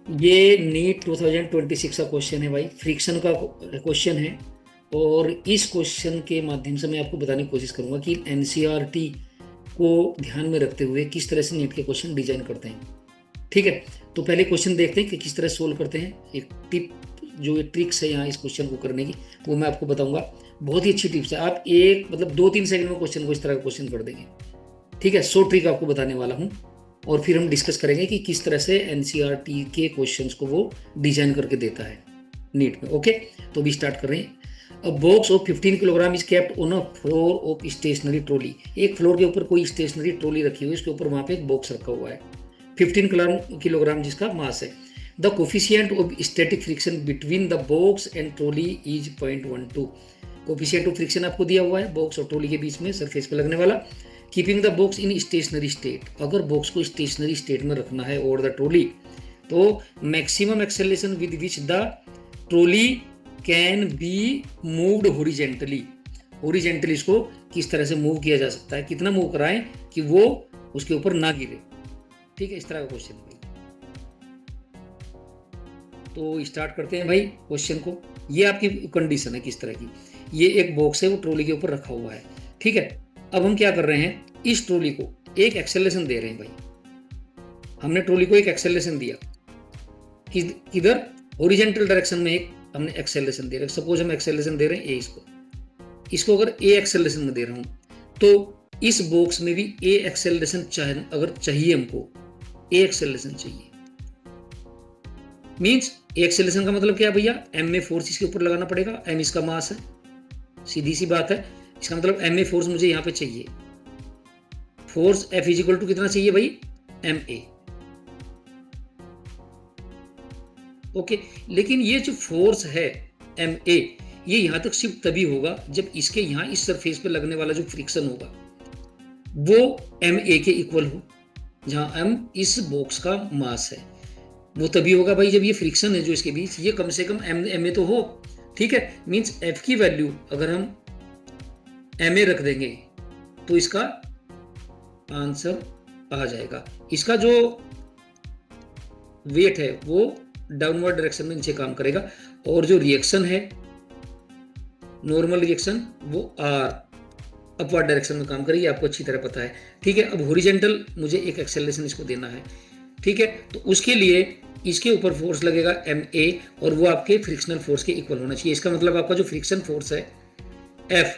ये नीट 2026 का क्वेश्चन है भाई, फ्रिक्शन का क्वेश्चन है। और इस क्वेश्चन के माध्यम से मैं आपको बताने की कोशिश करूंगा कि एनसीईआरटी को ध्यान में रखते हुए किस तरह से नीट के क्वेश्चन डिजाइन करते हैं। ठीक है, तो पहले क्वेश्चन देखते हैं कि किस तरह सोल्व करते हैं। एक टिप, जो ये ट्रिक्स है यहाँ इस क्वेश्चन को करने की, वो मैं आपको बताऊंगा। बहुत ही अच्छी टिप्स है, आप एक मतलब 2-3 सेकंड में क्वेश्चन को इस तरह का क्वेश्चन कर देंगे। ठीक है, 100 ट्रिक आपको बताने वाला हूँ। और फिर हम डिस्कस करेंगे कि किस तरह से एनसीईआरटी के क्वेश्चंस को वो डिजाइन करके देता है नीट में। ओके, तो भी स्टार्ट कर रहे हैं। A box of 15 kilogram is kept on a floor of stationary trolley. एक फ्लोर के ऊपर कोई स्टेशनरी ट्रॉली रखी हुई है, इसके ऊपर वहां पे एक बॉक्स रखा हुआ है 15 किलोग्राम जिसका मास है। The coefficient of static friction between the box and trolley is 0.12। Coefficient of friction आपको दिया हुआ है बॉक्स और ट्रॉली के बीच में सरफेस पे लगने वाला। Keeping the box in stationery state, अगर बॉक्स को स्टेशनरी स्टेट में रखना है और द ट्रॉली, तो maximum acceleration with which the trolley can be moved horizontally. Horizontally इसको किस तरह से मूव किया जा सकता है, कितना मूव कराएं कि वो उसके ऊपर ना गिरे। ठीक है, इस तरह का क्वेश्चन है। तो स्टार्ट करते हैं भाई क्वेश्चन को। ये आपकी कंडीशन है किस तरह की। ये एक बॉक्स है, वो ट्रॉली के ऊपर रखा हुआ है। ठीक है, अब हम क्या कर रहे हैं, इस ट्रॉली को एक एक्सेलरेशन दे रहे हैं भाई। हमने ट्रॉली को एक एक्सेलरेशन दिया, किधर, ओरिजेंटल डायरेक्शन में एक हमने एक्सेलरेशन दे रहे हैं। सपोज हम एक्सेलरेशन दे रहे हैं ए, इसको अगर ए एक्सेलरेशन में दे रहा हूं, तो इस बॉक्स में भी ए एक्सेलरेशन अगर चाहिए हमको, ए एक्सेलरेशन चाहिए। मींस एक्सेलरेशन का मतलब क्या है भैया, एम ए फोर्स इसके ऊपर लगाना पड़ेगा, एम इसका मास है, सीधी सी बात है। इसका मतलब एम ए फोर्स मुझे यहां पे चाहिए। Force F is equal to कितना चाहिए भाई, एम ए। ओके, लेकिन ये जो फोर्स है एम ए, ये यहां तक सिर्फ तभी होगा जब इसके यहां इस सरफेस पे लगने वाला जो फ्रिक्शन होगा वो एम ए के इक्वल हो, जहां एम इस बॉक्स का मास है। वो तभी होगा भाई जब ये फ्रिक्शन है जो इसके बीच, ये कम से कम एम ए तो हो। ठीक है, मींस एफ की वैल्यू अगर हम एम ए रख देंगे तो इसका आंसर आ जाएगा। इसका जो वेट है वो डाउनवर्ड डायरेक्शन में नीचे काम करेगा, और जो रिएक्शन है नॉर्मल रिएक्शन वो आर अपवर्ड डायरेक्शन में काम करेगी, आपको अच्छी तरह पता है। ठीक है, अब हॉरिजॉन्टल मुझे एक एक्सेलरेशन इसको देना है। ठीक है, तो उसके लिए इसके ऊपर फोर्स लगेगा एम ए, और वो आपके फ्रिक्शनल फोर्स के इक्वल होना चाहिए। इसका मतलब आपका जो फ्रिक्शन फोर्स है एफ,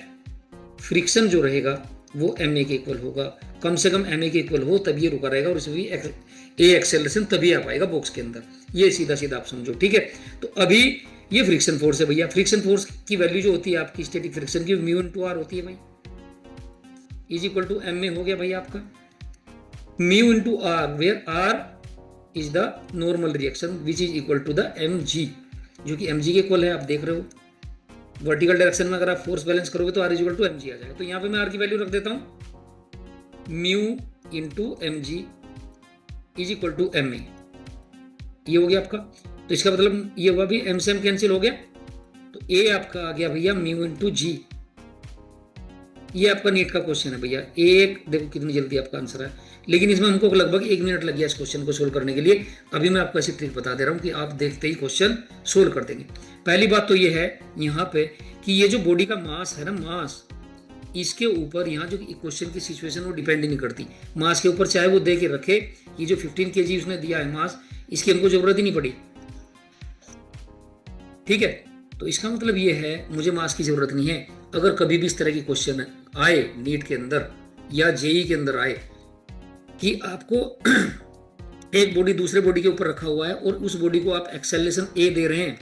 फ्रिक्शन जो रहेगा वो एम ए के इक्वल होगा। कम से कम एम ए के इक्वल हो तब ये रुका रहेगा, और इसमें भी ए एक्सेलरेशन तभी आ पाएगा बॉक्स के अंदर। ये सीधा सीधा आप समझो। ठीक है, तो अभी ये फ्रिक्शन फोर्स है भैया। फ्रिक्शन फोर्स की वैल्यू जो होती है आपकी स्टैटिक फ्रिक्शन की, म्यू इनटू आर होती है भाई, is equal to M A हो गया भाई आपका mu into R, where R is the normal reaction which is equal to the M G, जो कि एम जी के इक्वल है। आप देख रहे हो वर्टिकल डायरेक्शन में अगर आप फोर्स बैलेंस करोगे तो R is equal to M G आ जाएगा। तो यहाँ पे मैं आर की वैल्यू रख देता हूँ mu into M G is equal to M A. ये हो गया आपका, तो इसका मतलब ये हुआ भी एम से एम कैंसिल हो गया, तो ए आपका आ गया भैया म्यू इंटू जी। ये आपका नीट का क्वेश्चन है भैया। एक देखो कितनी जल्दी आपका आंसर है, लेकिन इसमें हमको लगभग 1 मिनट लग गया इस क्वेश्चन को सोल्व करने के लिए। अभी मैं आपको ऐसी ट्रिक बता दे रहा हूँ कि आप देखते ही क्वेश्चन सोल्व कर देंगे। पहली बात तो ये है यहाँ पे कि ये जो बॉडी का मास है ना, मास, इसके ऊपर यहाँ जो क्वेश्चन की सिचुएशन वो डिपेंड नहीं करती। मास के ऊपर चाहे वो दे के रखे, ये जो 15 kg उसने दिया है मास, इसकी हमको जरूरत ही नहीं पड़ी। ठीक है, तो इसका मतलब ये है मुझे मास की जरूरत नहीं है। अगर कभी भी इस तरह की क्वेश्चन आए नीट के अंदर या जेई के अंदर आए कि आपको एक बॉडी दूसरे बॉडी के ऊपर रखा हुआ है और उस बॉडी को आप एक्सेलरेशन ए दे रहे हैं,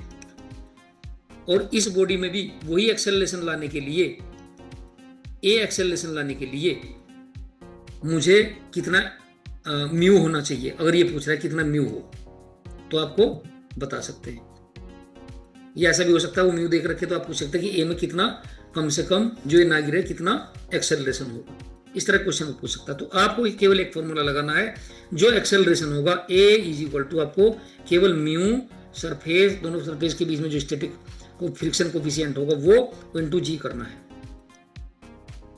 और इस बॉडी में भी वही एक्सेलरेशन लाने के लिए, ए एक्सेलरेशन लाने के लिए मुझे कितना म्यू होना चाहिए, अगर ये पूछ रहा है कितना म्यू हो, तो आपको बता सकते हैं। ये ऐसा भी हो सकता है वो म्यू देख रखे तो आप पूछ सकते हैं कि ए में कितना कम से कम जो ये ना गिरे कितना एक्सेलरेशन होगा। इस तरह क्वेश्चन पूछ सकता है। तो आपको केवल एक फॉर्मूला लगाना है, जो एक्सेलरेशन होगा ए इज इक्वल टू आपको केवल म्यू सरफेस, दोनों सरफेस के बीच में जो स्टैटिक को फ्रिक्शन कोफिशिएंट होगा वो इनटू जी करना है।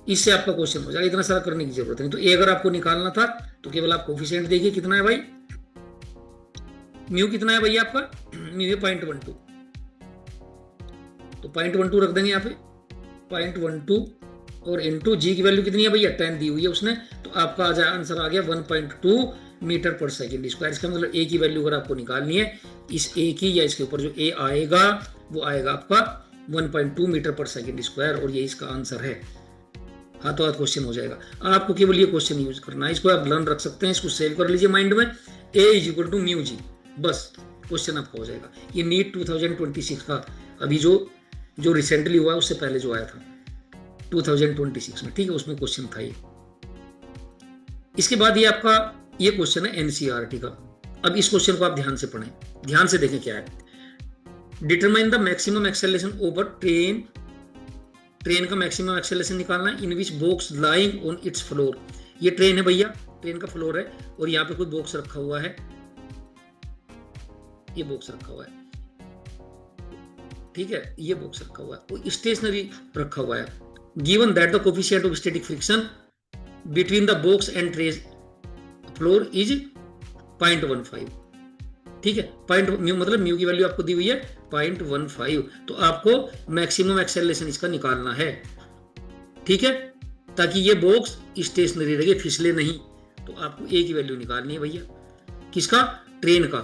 इससे आपका क्वेश्चन हो जाएगा, इतना सारा करने की जरूरत नहीं। तो ए अगर आपको निकालना था तो केवल आप कोफिशिएंट देखिए कितना है भाई, म्यू कितना है भैया आपका, म्यू है 0.12, तो 0.12 रख देंगे यहाँ पे 0.12 और इनटू जी की वैल्यू कितनी है भैया 10 दी हुई है उसने, तो आपका आंसर आ गया 1.2 मीटर पर सेकेंड स्क्वायर। इसका मतलब ए की वैल्यू अगर आपको निकालनी है इस ए की, या इसके ऊपर जो ए आएगा वो आएगा आपका 1.2 मीटर पर सेकेंड स्क्वायर, और ये इसका आंसर है। हाथों हाथ क्वेश्चन हो जाएगा। आपको केवल ये क्वेश्चन यूज करना है, इसको आप लर्न रख सकते हैं, इसको सेव कर लीजिए माइंड में, ए इज इक्वल टू म्यू जी, बस क्वेश्चन आपका हो जाएगा। ये नीट 2026 का अभी जो रिसेंटली हुआ उससे पहले जो आया था 2026 में, ठीक है, उसमें क्वेश्चन था ये। इसके बाद ये आपका ये क्वेश्चन है एनसीईआरटी का। अब इस क्वेश्चन को आप ध्यान से पढ़ें, ध्यान से देखें क्या है। Determine the maximum acceleration over train, train का मैक्सिमम एक्सेलरेशन निकालना है in which box lying on its floor. ये ट्रेन है भैया, ट्रेन का फ्लोर है और यहाँ पे कोई बॉक्स रखा हुआ है, ये बॉक्स रखा हुआ है, ठीक है, ये बॉक्स रखा हुआ है और स्टेशनरी रखा हुआ है। Given that the coefficient of static friction between the box and train floor is 0.15, ठीक है, पॉइंट म्यू मतलब म्यू की वैल्यू आपको दी हुई है 0.15, तो आपको मैक्सिमम एक्सेलरेशन इसका निकालना है, ठीक है, ताकि ये बॉक्स स्टेशनरी रहे, फिसले नहीं। तो आपको ए की वैल्यू निकालनी है भैया, किसका, ट्रेन का,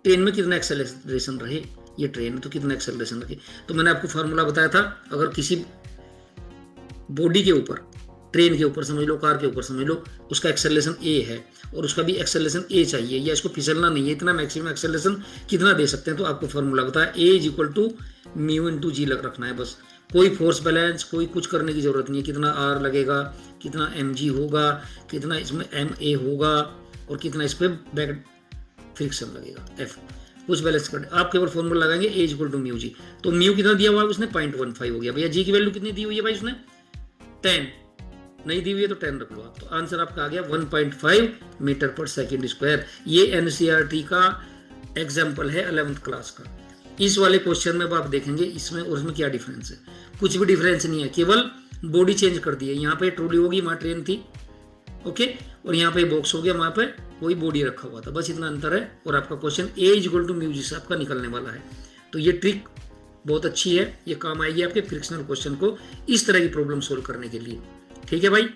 ट्रेन में कितना एक्सेलरेशन रहे, ये ट्रेन है तो कितना एक्सेलरेशन रहे। तो मैंने आपको फार्मूला बताया था, अगर किसी बॉडी के ऊपर, ट्रेन के ऊपर समझ लो, कार के ऊपर समझ लो, उसका एक्सेलरेशन ए है और उसका भी एक्सेलरेशन ए चाहिए, या इसको फिसलना नहीं है, इतना मैक्सिमम एक्सेलरेशन कितना दे सकते हैं, तो आपको फार्मूला बताया A is equal to mu into G रखना है बस। कोई फोर्स बैलेंस, कोई कुछ करने की जरूरत नहीं है, कितना आर लगेगा, कितना एम जी होगा, कितना इसमें एम ए होगा और कितना इस पर बैक फ्रिक्शन लगेगा एफ, कुछ बैलेंस कर, आप केवल फॉर्मूला लगाएंगे ए इज इक्वल टू म्यू जी। तो म्यू कितना दिया हुआ है उसने 0.15 हो गया भैया। जी की वैल्यू कितनी दी हुई है भाई उसने 10, नहीं दी हुई है तो 10 रख लो आप, तो आंसर आपका आ गया 1.5 मीटर पर सेकेंड स्क्वायर। ये एनसीईआरटी का एग्जाम्पल है 11th क्लास का। इस वाले क्वेश्चन में आप देखेंगे इसमें और इसमें क्या डिफरेंस है, कुछ भी डिफरेंस नहीं है, केवल बॉडी चेंज कर दी है। यहाँ पे ट्रॉली होगी, वहां ट्रेन थी, ओके, और यहाँ पे बॉक्स हो गया, वहां पे कोई बॉडी रखा हुआ था, बस इतना अंतर है। और आपका question A is equal to mu G से आपका निकलने वाला है। तो ये ट्रिक बहुत अच्छी है, ये काम आएगी आपके फ्रिक्शनल क्वेश्चन को इस तरह की प्रॉब्लम सोल्व करने के लिए, ठीक है भाई।